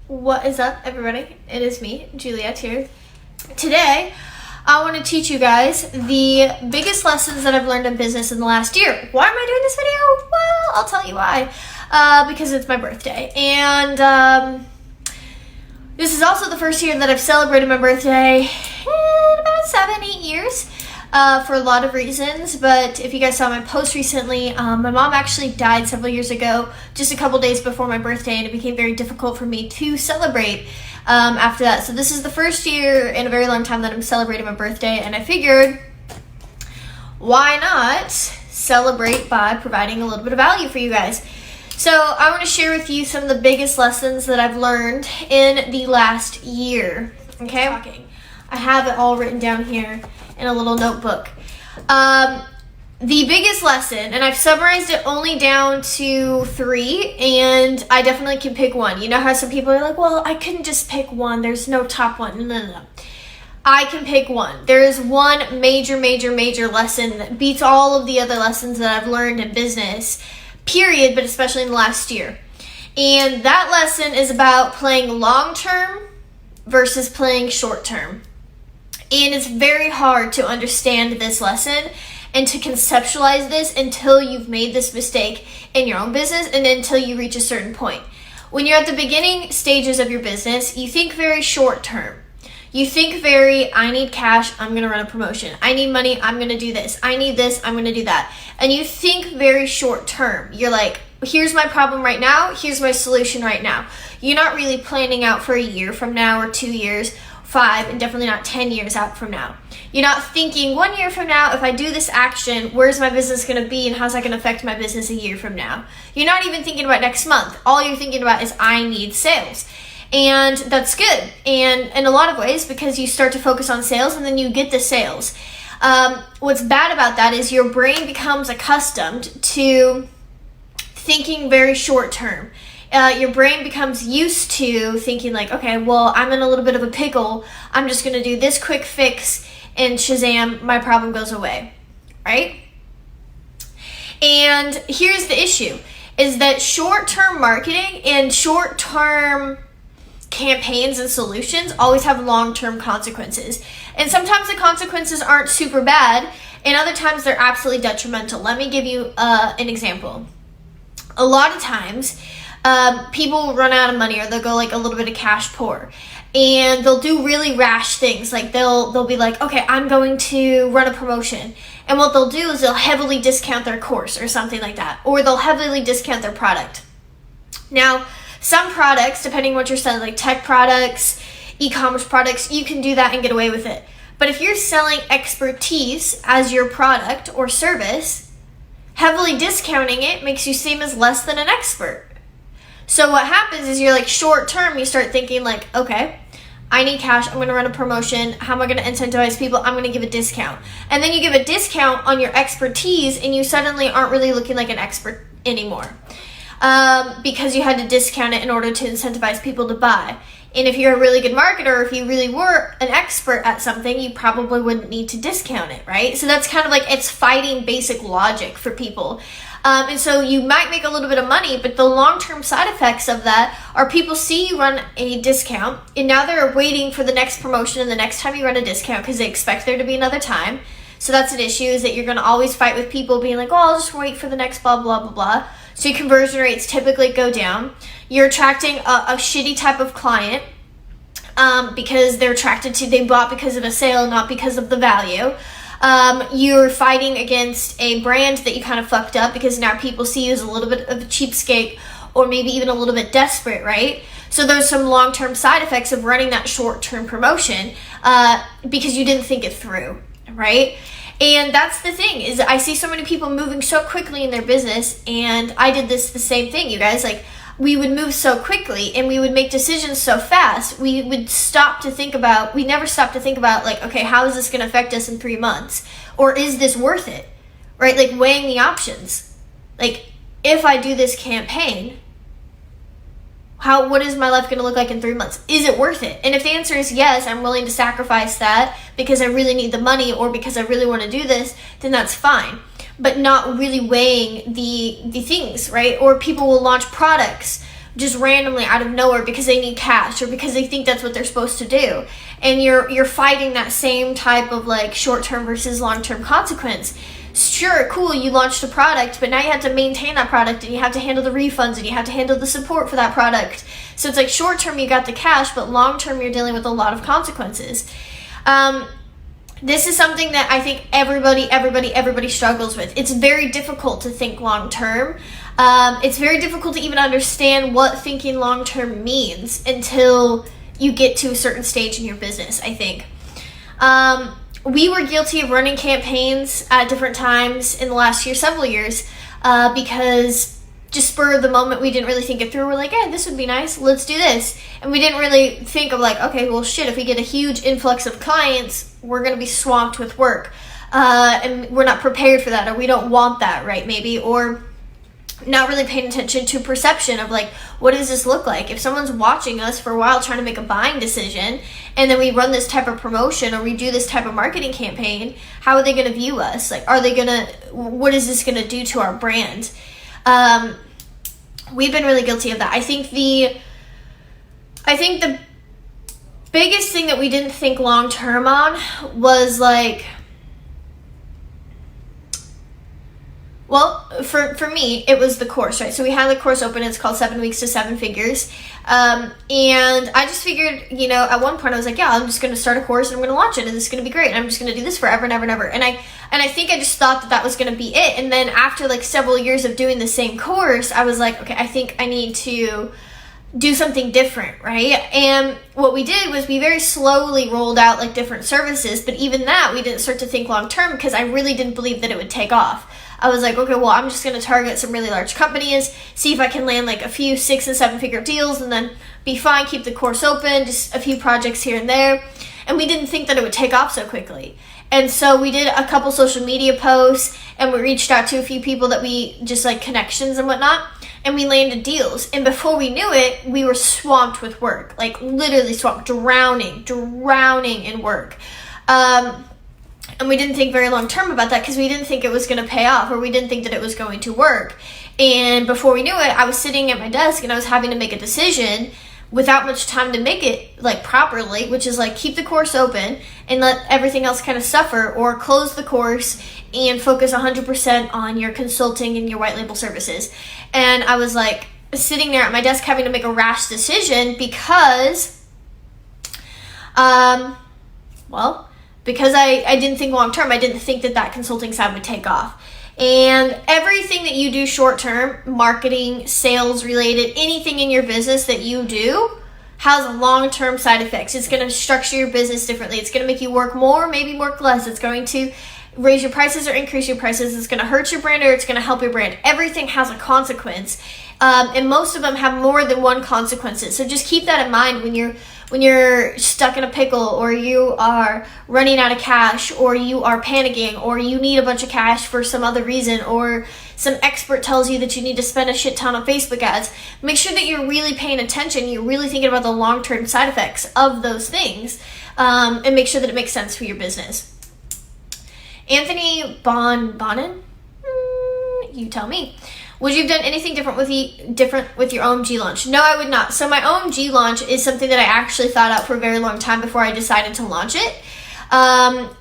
What is up, everybody? It is me, Juliet here. Today, I want to teach you guys the biggest lessons that I've learned in business in the last year. Why am I doing this video? Well, I'll tell you why. Because it's my birthday. And this is also the first year that I've celebrated my birthday in about 7-8 years. For a lot of reasons, but if you guys saw my post recently, my mom actually died several years ago, just a couple days before my birthday, and it became very difficult for me to celebrate after that. So this is the first year in a very long time that I'm celebrating my birthday, and I figured, why not celebrate by providing a little bit of value for you guys? So I want to share with you some of the biggest lessons that I've learned in the last year. Okay, I have it all written down here in a little notebook. The biggest lesson, and I've summarized it only down to 3, and I definitely can pick one. You know how some people are like, well, I couldn't just pick one. There's no top one. No. I can pick one. There is one major lesson that beats all of the other lessons that I've learned in business, period, but especially in the last year. And that lesson is about playing long-term versus playing short-term. And it's very hard to understand this lesson and to conceptualize this until you've made this mistake in your own business and until you reach a certain point. When you're at the beginning stages of your business, you think very short term. You think very, I need cash, I'm going to run a promotion. I need money, I'm going to do this. I need this, I'm going to do that. And you think very short term. You're like, here's my problem right now, here's my solution right now. You're not really planning out for a year from now or 2 years, 5, and definitely not 10 years out from now. You're not thinking 1 year from now, if I do this action, where's my business going to be and how's that going to affect my business a year from now? You're not even thinking about next month. All you're thinking about is I need sales. And that's good. And in a lot of ways, because you start to focus on sales and then you get the sales. What's bad about that is your brain becomes accustomed to thinking very short term. Your brain becomes used to thinking like, okay, well, I'm in a little bit of a pickle. I'm just going to do this quick fix and Shazam, my problem goes away, right? And here's the issue, is that short-term marketing and short-term campaigns and solutions always have long-term consequences. And sometimes the consequences aren't super bad, and other times they're absolutely detrimental. Let me give you an example. A lot of times, people run out of money or they'll go like a little bit of cash poor and they'll do really rash things. Like they'll be like, okay, I'm going to run a promotion. And what they'll do is they'll heavily discount their course or something like that. Or they'll heavily discount their product. Now, some products, depending on what you're selling, like tech products, e-commerce products, you can do that and get away with it. But if you're selling expertise as your product or service, heavily discounting it makes you seem as less than an expert. So what happens is you're like short term, you start thinking like, okay, I need cash, I'm going to run a promotion, how am I going to incentivize people? I'm going to give a discount. And then you give a discount on your expertise and you suddenly aren't really looking like an expert anymore. Because you had to discount it in order to incentivize people to buy. And if you're a really good marketer, if you really were an expert at something, you probably wouldn't need to discount it, right? So that's kind of like, it's fighting basic logic for people. And so you might make a little bit of money, but the long-term side effects of that are people see you run a discount, and now they're waiting for the next promotion and the next time you run a discount because they expect there to be another time. So that's an issue, is that you're going to always fight with people being like, oh, I'll just wait for the next blah, blah, blah, blah. So your conversion rates typically go down. You're attracting a shitty type of client because they bought because of a sale, not because of the value. You're fighting against a brand that you kind of fucked up because now people see you as a little bit of a cheapskate or maybe even a little bit desperate, right? So there's some long-term side effects of running that short-term promotion because you didn't think it through, right? And that's the thing, is I see so many people moving so quickly in their business, and I did the same thing, you guys. Like, we would move so quickly and we would make decisions so fast, we never stopped to think about like, okay, how is this going to affect us in 3 months? Or is this worth it? Right? Like weighing the options. Like, if I do this campaign, what is my life going to look like in 3 months? Is it worth it? And if the answer is yes, I'm willing to sacrifice that because I really need the money or because I really want to do this, then that's fine. But not really weighing the things, right? Or people will launch products just randomly out of nowhere because they need cash or because they think that's what they're supposed to do. And you're fighting that same type of like short-term versus long-term consequence. Sure, cool, you launched a product, but now you have to maintain that product and you have to handle the refunds and you have to handle the support for that product. So it's like short-term you got the cash, but long-term you're dealing with a lot of consequences. This is something that I think everybody struggles with. It's very difficult to think long-term. It's very difficult to even understand what thinking long-term means until you get to a certain stage in your business, I think. We were guilty of running campaigns at different times in the last year, several years, because just spur of the moment, we didn't really think it through. We're like, hey, this would be nice. Let's do this. And we didn't really think of like, okay, well, shit, if we get a huge influx of clients, we're going to be swamped with work. And we're not prepared for that, or we don't want that, right? Maybe, or not really paying attention to perception of like, what does this look like? If someone's watching us for a while trying to make a buying decision, and then we run this type of promotion or we do this type of marketing campaign, how are they going to view us? Like, what is this going to do to our brand? We've been really guilty of that. I think the biggest thing that we didn't think long term on was like, well, for me, it was the course, right? So we had the course open. It's called 7 Weeks to 7 Figures. And I just figured, at one point I was like, yeah, I'm just going to start a course and I'm going to launch it and it's going to be great. And I'm just going to do this forever and ever and ever. And I think I just thought that was going to be it. And then after like several years of doing the same course, I was like, okay, I think I need to do something different, right? And what we did was we very slowly rolled out like different services. But even that, we didn't start to think long term because I really didn't believe that it would take off. I was like, okay, well, I'm just going to target some really large companies, see if I can land like a few 6 and 7 figure deals and then be fine, keep the course open, just a few projects here and there. And we didn't think that it would take off so quickly. And so we did a couple social media posts and we reached out to a few people that we just like connections and whatnot. And we landed deals. And before we knew it, we were swamped with work, like literally swamped, drowning in work. And we didn't think very long term about that because we didn't think it was going to pay off or we didn't think that it was going to work. And before we knew it, I was sitting at my desk and I was having to make a decision without much time to make it like properly, which is like keep the course open and let everything else kind of suffer, or close the course and focus 100% on your consulting and your white label services. And I was like sitting there at my desk having to make a rash decision because because I didn't think long term. I didn't think that consulting side would take off. And everything that you do short term, marketing, sales related, anything in your business that you do has long term side effects. It's going to structure your business differently. It's going to make you work more, maybe work less. It's going to raise your prices or increase your prices. It's going to hurt your brand or it's going to help your brand. Everything has a consequence. And most of them have more than one consequences. So just keep that in mind when you're stuck in a pickle, or you are running out of cash, or you are panicking, or you need a bunch of cash for some other reason, or some expert tells you that you need to spend a shit ton on Facebook ads. Make sure that you're really paying attention. You're really thinking about the long-term side effects of those things, and make sure that it makes sense for your business. Anthony Bonin? You tell me. Would you have done anything different with your OMG launch? No, I would not. So my OMG launch is something that I actually thought out for a very long time before I decided to launch it.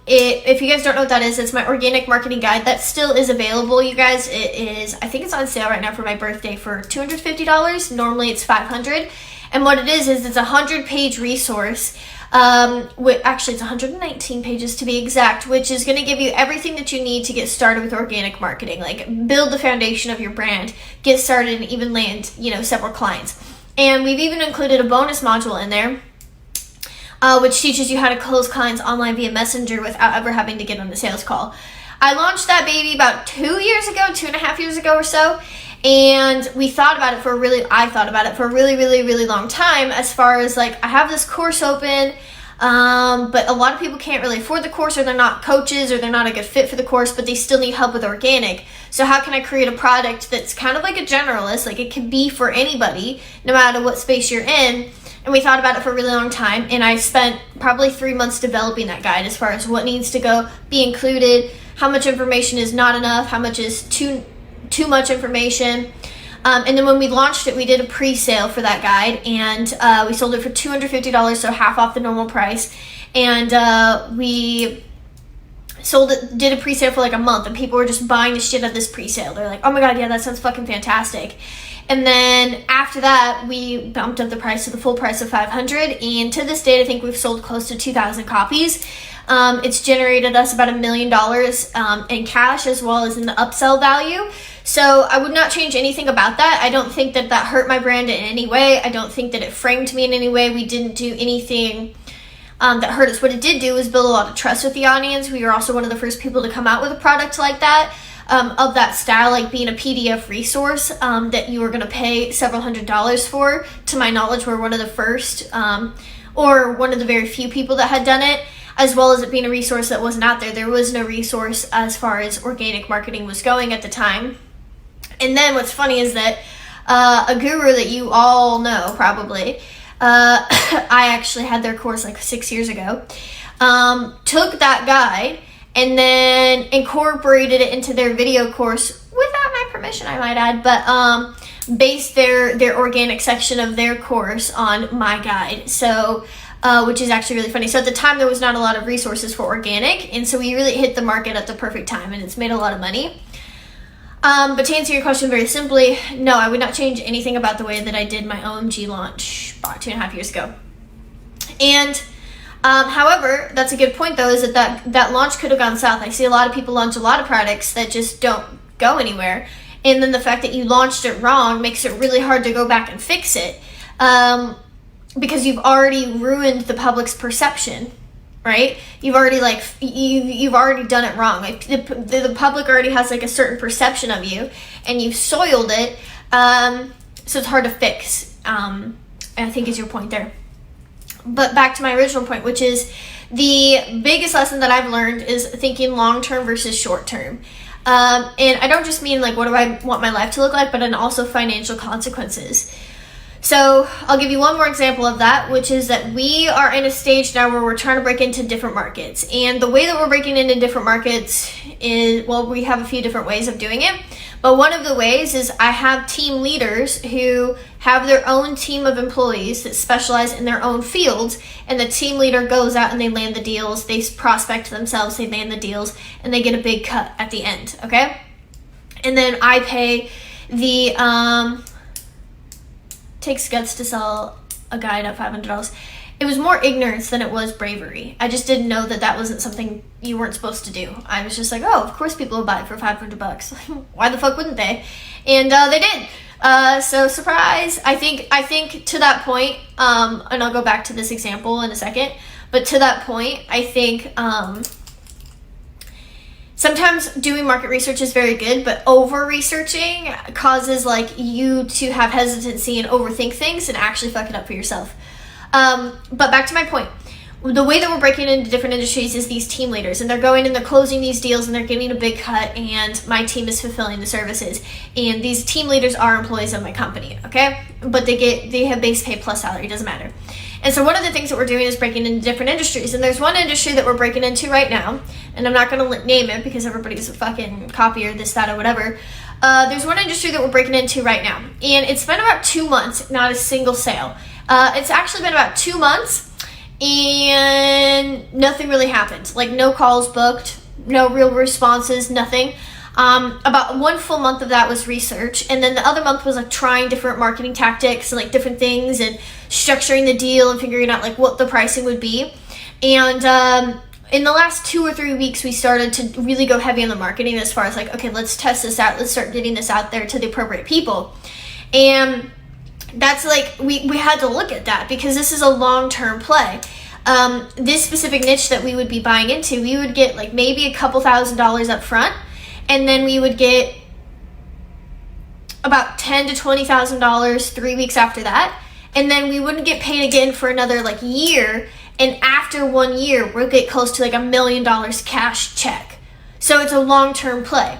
If you guys don't know what that is, it's my organic marketing guide. That still is available, you guys. I think it's on sale right now for my birthday for $250. Normally it's $500. And what it is it's a 100-page resource. Actually, it's 119 pages to be exact, which is going to give you everything that you need to get started with organic marketing, like build the foundation of your brand, get started, and even land, several clients. And we've even included a bonus module in there, which teaches you how to close clients online via Messenger without ever having to get on the sales call. I launched that baby about 2.5 years ago or so. And I thought about it for a really, really long time, as far as like, I have this course open, but a lot of people can't really afford the course, or they're not coaches, or they're not a good fit for the course, but they still need help with organic. So how can I create a product that's kind of like a generalist, like it can be for anybody, no matter what space you're in? And we thought about it for a really long time, and I spent probably 3 months developing that guide as far as what needs to be included, how much information is not enough, how much is too much information. And then when we launched it, we did a pre-sale for that guide, and we sold it for $250, so half off the normal price. And we did a pre-sale for like a month, and people were just buying the shit out of this pre-sale. They're like, oh my god, yeah, that sounds fucking fantastic. And then after that, we bumped up the price to the full price of $500, and to this date, I think we've sold close to 2,000 copies. It's generated us about $1 million in cash, as well as in the upsell value. So I would not change anything about that. I don't think that hurt my brand in any way. I don't think that it framed me in any way. We didn't do anything that hurt us. What it did do was build a lot of trust with the audience. We were also one of the first people to come out with a product like that, of that style, like being a PDF resource that you were going to pay several $100s for. To my knowledge, we're one of the first, or one of the very few people that had done it, as well as it being a resource that wasn't out there. There was no resource as far as organic marketing was going at the time. And then what's funny is that a guru that you all know probably, I actually had their course like 6 years ago, took that guide and then incorporated it into their video course without my permission, I might add, but based their organic section of their course on my guide. So which is actually really funny. So at the time, there was not a lot of resources for organic, and so we really hit the market at the perfect time, and it's made a lot of money. But to answer your question very simply, no, I would not change anything about the way that I did my OMG launch about 2.5 years ago. And however, that's a good point though, is that launch could have gone south. I see a lot of people launch a lot of products that just don't go anywhere. And then the fact that you launched it wrong makes it really hard to go back and fix it. Because you've already ruined the public's perception, right? You've already you've already done it wrong. Like the public already has like a certain perception of you, and you've soiled it. So it's hard to fix. I think is your point there. But back to my original point, which is the biggest lesson that I've learned is thinking long term versus short term. And I don't just mean like what do I want my life to look like, but then also financial consequences. So I'll give you one more example of that, which is that we are in a stage now where we're trying to break into different markets. And the way that we're breaking into different markets is, well, we have a few different ways of doing it. But one of the ways is I have team leaders who have their own team of employees that specialize in their own fields. And the team leader goes out and they land the deals, they prospect themselves, they land the deals, and they get a big cut at the end, okay? And then I pay the... takes guts to sell a guide at $500. It was more ignorance than it was bravery. I just didn't know that wasn't something you weren't supposed to do. I was just like, oh, of course people will buy it for $500. Why the fuck wouldn't they? And they did. So surprise. I think to that point, and I'll go back to this example in a second, but to that point, I think sometimes doing market research is very good, but over-researching causes like you to have hesitancy and overthink things and actually fuck it up for yourself. But back to my point. The way that we're breaking into different industries is these team leaders, and they're going and they're closing these deals and they're getting a big cut, and my team is fulfilling the services. And these team leaders are employees of my company, okay? But they have base pay plus salary, doesn't matter. And so one of the things that we're doing is breaking into different industries. And there's one industry that we're breaking into right now, and I'm not going to name it because everybody's a fucking copier, this, that, or whatever. There's one industry that we're breaking into right now, and it's been about 2 months, not a single sale. It's actually been about 2 months, and nothing really happened. Like no calls booked, no real responses, nothing. About 1 full month of that was research, and then the other month was like trying different marketing tactics and like different things and structuring the deal and figuring out like what the pricing would be. And in the last 2 or 3 weeks, we started to really go heavy on the marketing as far as like, okay, let's test this out. Let's start getting this out there to the appropriate people. And that's like, we had to look at that because this is a long-term play. This specific niche that we would be buying into, we would get like maybe a couple $1,000s up front, and then we would get about $10,000 to $20,000 3 weeks after that, and then we wouldn't get paid again for another like year. And after 1 year, we'll get close to like $1 million cash check. So it's a long-term play.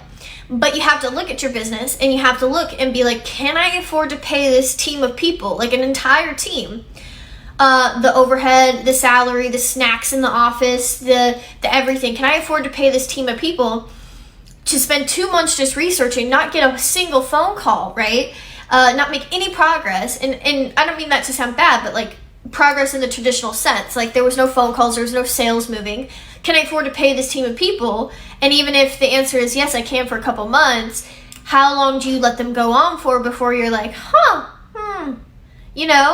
But you have to look at your business and you have to look and be like, can I afford to pay this team of people, like an entire team? The overhead, the salary, the snacks in the office, the everything. Can I afford to pay this team of people to spend 2 months just researching, not get a single phone call, right? not make any progress, and I don't mean that to sound bad, but like progress in the traditional sense. Like there was no phone calls, there was no sales moving. Can I afford to pay this team of people? And even if the answer is yes, I can for a couple months, how long do you let them go on for before you're like,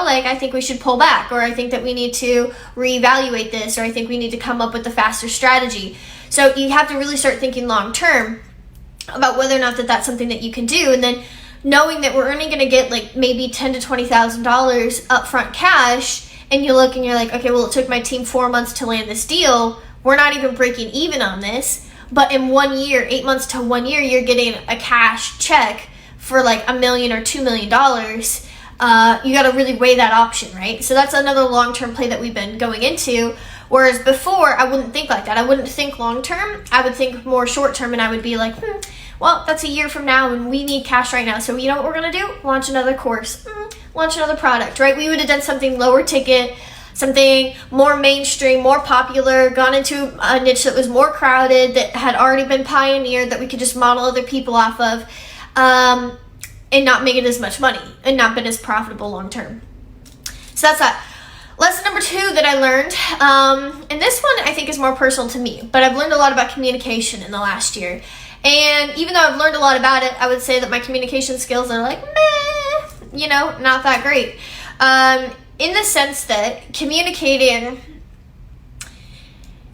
like I think we should pull back, or I think that we need to reevaluate this, or I think we need to come up with a faster strategy. So you have to really start thinking long term about whether or not that's something that you can do. And then knowing that we're only going to get like maybe $10,000 to $20,000 upfront cash, and you look and you're like, okay, well, it took my team 4 months to land this deal. We're not even breaking even on this, but in 1 year, 8 months to 1 year, you're getting a cash check for like $1 million or $2 million. You got to really weigh that option, right? So that's another long-term play that we've been going into. Whereas before, I wouldn't think like that. I wouldn't think long-term. I would think more short-term, and I would be like, well, that's a year from now, and we need cash right now. So you know what we're going to do? Launch another course. Launch another product, right? We would have done something lower ticket, something more mainstream, more popular, gone into a niche that was more crowded, that had already been pioneered, that we could just model other people off of, and not making as much money and not been as profitable long-term. So that's that. Lesson number 2 that I learned, and this one I think is more personal to me, but I've learned a lot about communication in the last year. And even though I've learned a lot about it, I would say that my communication skills are like, not that great. In the sense that communicating,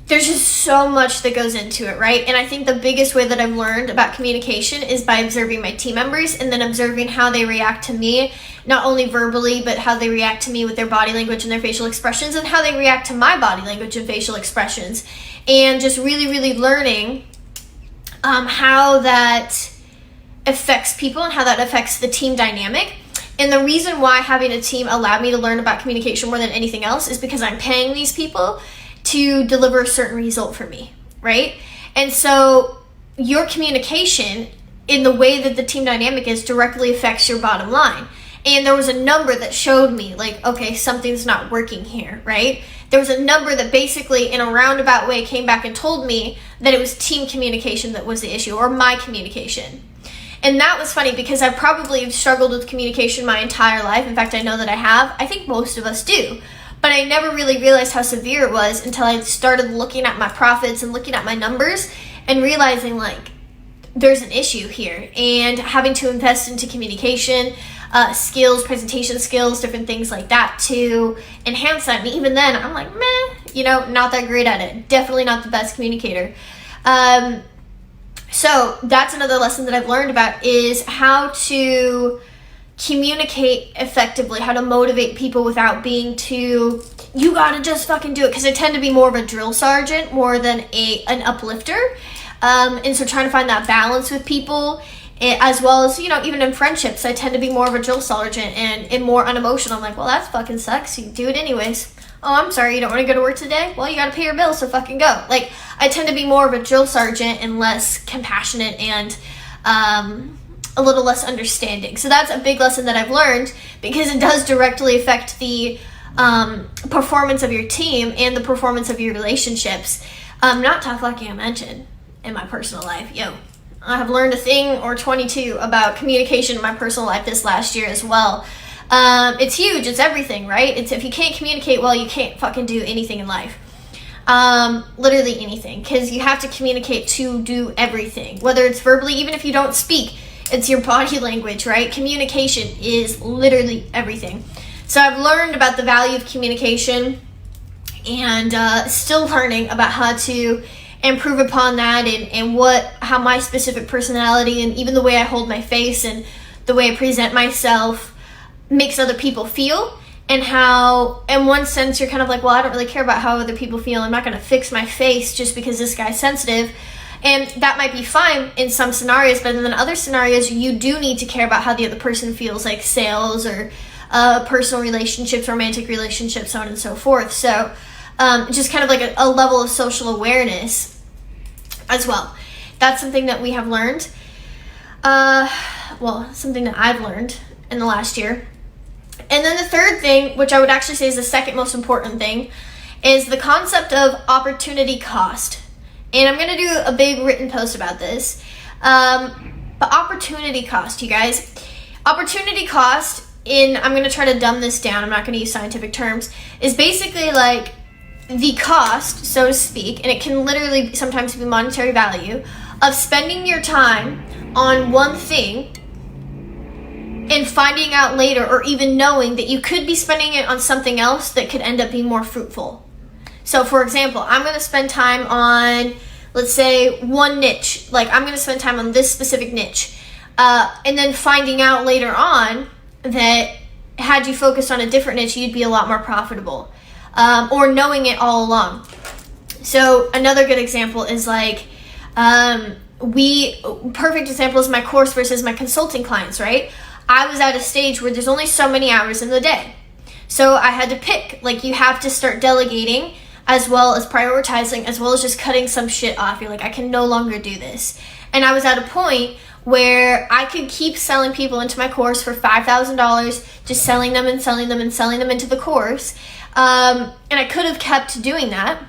there's just so much that goes into it, right? And I think the biggest way that I've learned about communication is by observing my team members, and then observing how they react to me, not only verbally, but how they react to me with their body language and their facial expressions, and how they react to my body language and facial expressions. And just really, really learning how that affects people and how that affects the team dynamic. And the reason why having a team allowed me to learn about communication more than anything else is because I'm paying these people to deliver a certain result for me, right? And so your communication in the way that the team dynamic is directly affects your bottom line. And there was a number that showed me like, okay, something's not working here, right? There was a number that basically in a roundabout way came back and told me that it was team communication that was the issue, or my communication. And that was funny because I probably have struggled with communication my entire life. In fact, I know that I have. I think most of us do. But I never really realized how severe it was until I started looking at my profits and looking at my numbers and realizing like there's an issue here, and having to invest into communication skills, presentation skills, different things like that to enhance that. And even then, I'm like, not that great at it. Definitely not the best communicator. So that's another lesson that I've learned about, is how to communicate effectively, how to motivate people without being too, you gotta just fucking do it. Because I tend to be more of a drill sergeant more than an uplifter. And so trying to find that balance with people, as well as, even in friendships, I tend to be more of a drill sergeant and more unemotional. I'm like, well, that fucking sucks. You do it anyways. Oh, I'm sorry, you don't want to go to work today? Well, you got to pay your bills, so fucking go. Like, I tend to be more of a drill sergeant and less compassionate and a little less understanding. So that's a big lesson that I've learned, because it does directly affect the performance of your team and the performance of your relationships. Not to fucking mention in my personal life. I have learned a thing or 22 about communication in my personal life this last year as well. It's huge. It's everything, right? It's if you can't communicate well, you can't fucking do anything in life. Literally anything, because you have to communicate to do everything, whether it's verbally, even if you don't speak, it's your body language, right? Communication is literally everything. So I've learned about the value of communication, and still learning about how to improve upon that, and how my specific personality and even the way I hold my face and the way I present myself makes other people feel, and how in one sense you're kind of like, well, I don't really care about how other people feel. I'm not going to fix my face just because this guy's sensitive. And that might be fine in some scenarios, but in other scenarios you do need to care about how the other person feels, like sales or personal relationships, romantic relationships, so on and so forth. So just kind of like a level of social awareness as well. That's something that we have learned. Something that I've learned in the last year. And then the third thing, which I would actually say is the second most important thing, is the concept of opportunity cost. And I'm going to do a big written post about this. But opportunity cost, you guys. Opportunity cost, I'm going to try to dumb this down, I'm not going to use scientific terms, is basically like the cost, so to speak, and it can literally sometimes be monetary value, of spending your time on one thing and finding out later, or even knowing that you could be spending it on something else that could end up being more fruitful. So for example, I'm going to spend time on, let's say, one niche. Like, I'm going to spend time on this specific niche. And then finding out later on that had you focused on a different niche, you'd be a lot more profitable. Or knowing it all along. So another good example is like, perfect example is my course versus my consulting clients, right? I was at a stage where there's only so many hours in the day. So I had to pick, like, you have to start delegating as well as prioritizing, as well as just cutting some shit off. You're like, I can no longer do this. And I was at a point where I could keep selling people into my course for $5,000, just selling them and selling them and selling them into the course. And I could have kept doing that.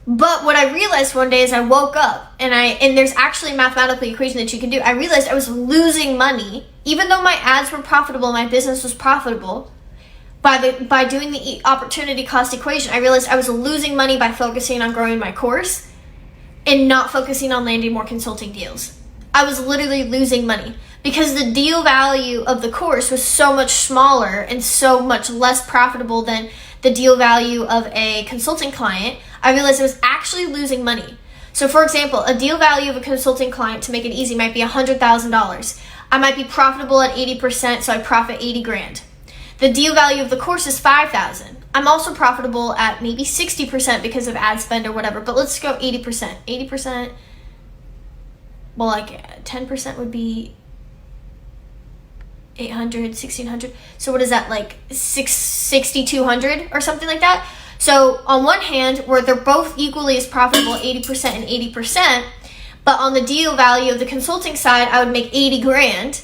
But what I realized one day is I woke up and there's actually a mathematical equation that you can do. I realized I was losing money, even though my ads were profitable, my business was profitable. By doing the opportunity cost equation, I realized I was losing money by focusing on growing my course and not focusing on landing more consulting deals. I was literally losing money because the deal value of the course was so much smaller and so much less profitable than the deal value of a consulting client. I realized I was actually losing money. So for example, a deal value of a consulting client, to make it easy, might be $100,000. I might be profitable at 80%, so I profit 80 grand. The deal value of the course is $5,000. I'm also profitable at maybe 60% because of ad spend or whatever, but let's go 80%. 80%, well, like 10% would be 800, 1600. So what is that, like 6,200 or something like that? So on one hand, where they're both equally as profitable, 80% and 80%, but on the deal value of the consulting side, I would make 80 grand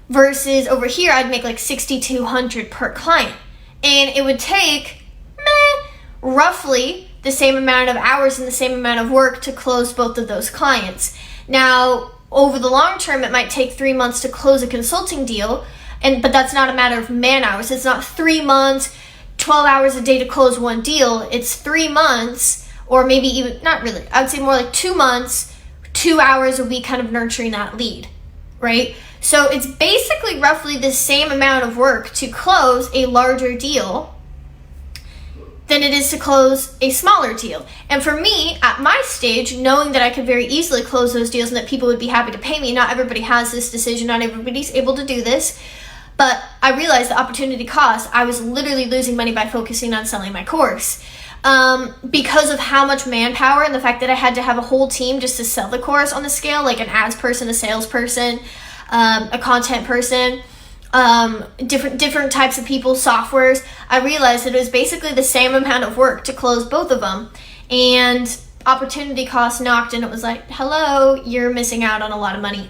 versus over here, I'd make like 6,200 per client. And it would take roughly the same amount of hours and the same amount of work to close both of those clients. Now, over the long term, it might take 3 months to close a consulting deal, but that's not a matter of man hours. It's not 3 months, 12 hours a day to close one deal. It's 3 months, or maybe even, not really, I would say more like 2 months, 2 hours a week kind of nurturing that lead, right? So it's basically roughly the same amount of work to close a larger deal than it is to close a smaller deal. And for me, at my stage, knowing that I could very easily close those deals and that people would be happy to pay me, not everybody has this decision, not everybody's able to do this, but I realized the opportunity cost, I was literally losing money by focusing on selling my course. Because of how much manpower and the fact that I had to have a whole team just to sell the course on the scale, like an ads person, a salesperson, a content person, different types of people, softwares, I realized that it was basically the same amount of work to close both of them. And opportunity cost knocked and it was like, hello, you're missing out on a lot of money.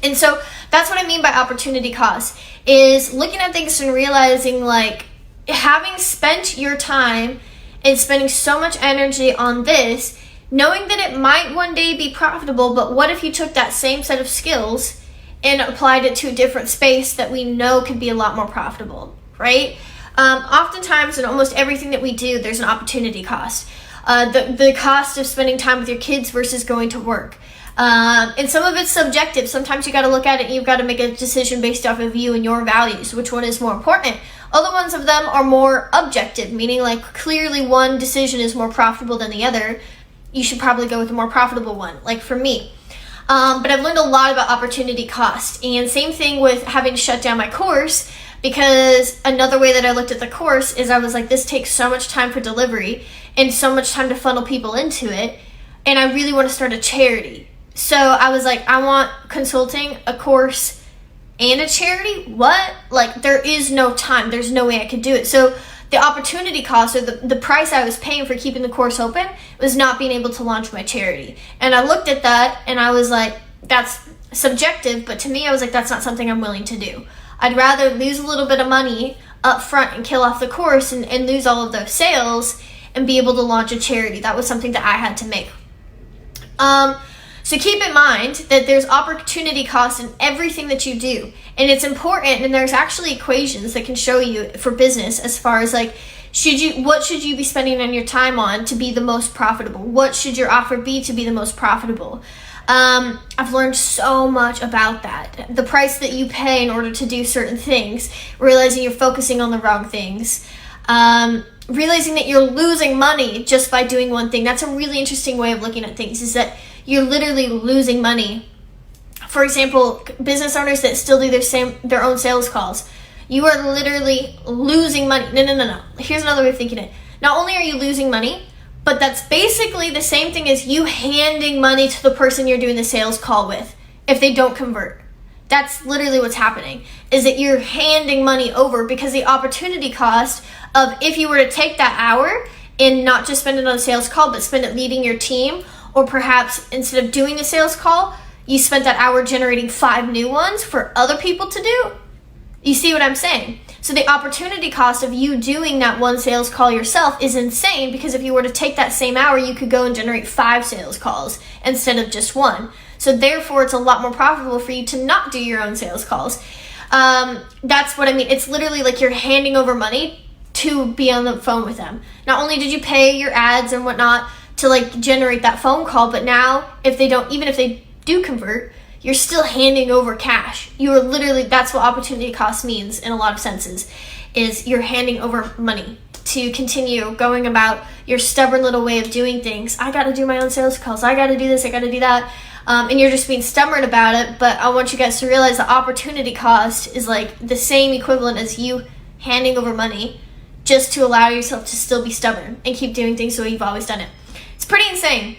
And so that's what I mean by opportunity cost, is looking at things and realizing, like, having spent your time and spending so much energy on this, knowing that it might one day be profitable, but what if you took that same set of skills and applied it to a different space that we know could be a lot more profitable, right? Oftentimes in almost everything that we do, there's an opportunity cost. The cost of spending time with your kids versus going to work. And some of it's subjective. Sometimes you got to look at it and you've got to make a decision based off of you and your values, which one is more important. Other ones of them are more objective, meaning like clearly one decision is more profitable than the other. You should probably go with the more profitable one, like for me. But I've learned a lot about opportunity cost, and same thing with having to shut down my course, because another way that I looked at the course is I was like, this takes so much time for delivery and so much time to funnel people into it, and I really want to start a charity. So I was like, I want consulting, a course, and a charity? What? Like, there is no time. There's no way I could do it. So the opportunity cost, or the price I was paying for keeping the course open, was not being able to launch my charity. And I looked at that and I was like, that's subjective, but to me, I was like, that's not something I'm willing to do. I'd rather lose a little bit of money up front and kill off the course and lose all of those sales and be able to launch a charity. That was something that I had to make. So keep in mind that there's opportunity cost in everything that you do. And it's important, and there's actually equations that can show you for business as far as like, what should you be spending on your time on to be the most profitable? What should your offer be to be the most profitable? I've learned so much about that. The price that you pay in order to do certain things, realizing you're focusing on the wrong things, realizing that you're losing money just by doing one thing. That's a really interesting way of looking at things, is that you're literally losing money. For example, business owners that still do their own sales calls, you are literally losing money. No. Here's another way of thinking it. Not only are you losing money, but that's basically the same thing as you handing money to the person you're doing the sales call with if they don't convert. That's literally what's happening, is that you're handing money over, because the opportunity cost of, if you were to take that hour and not just spend it on a sales call, but spend it leading your team, or perhaps instead of doing a sales call, you spent that hour generating 5 new ones for other people to do. You see what I'm saying? So the opportunity cost of you doing that one sales call yourself is insane, because if you were to take that same hour, you could go and generate 5 sales calls instead of just 1. So therefore, it's a lot more profitable for you to not do your own sales calls. That's what I mean. It's literally like you're handing over money to be on the phone with them. Not only did you pay your ads and whatnot to like generate that phone call, but now even if they do convert, you're still handing over cash. You are literally, that's what opportunity cost means in a lot of senses, is you're handing over money to continue going about your stubborn little way of doing things. I got to do my own sales calls. I got to do this. I got to do that. And you're just being stubborn about it. But I want you guys to realize the opportunity cost is like the same equivalent as you handing over money just to allow yourself to still be stubborn and keep doing things the way you've always done it. It's pretty insane.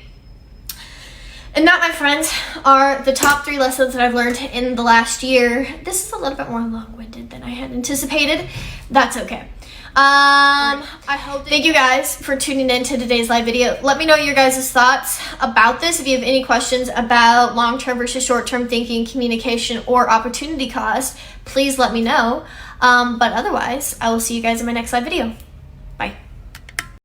And that, my friends, are the top 3 lessons that I've learned in the last year. This is a little bit more long-winded than I had anticipated. That's okay. Thank you guys for tuning in to today's live video. Let me know your guys' thoughts about this. If you have any questions about long-term versus short-term thinking, communication, or opportunity cost, please let me know. But otherwise, I will see you guys in my next live video.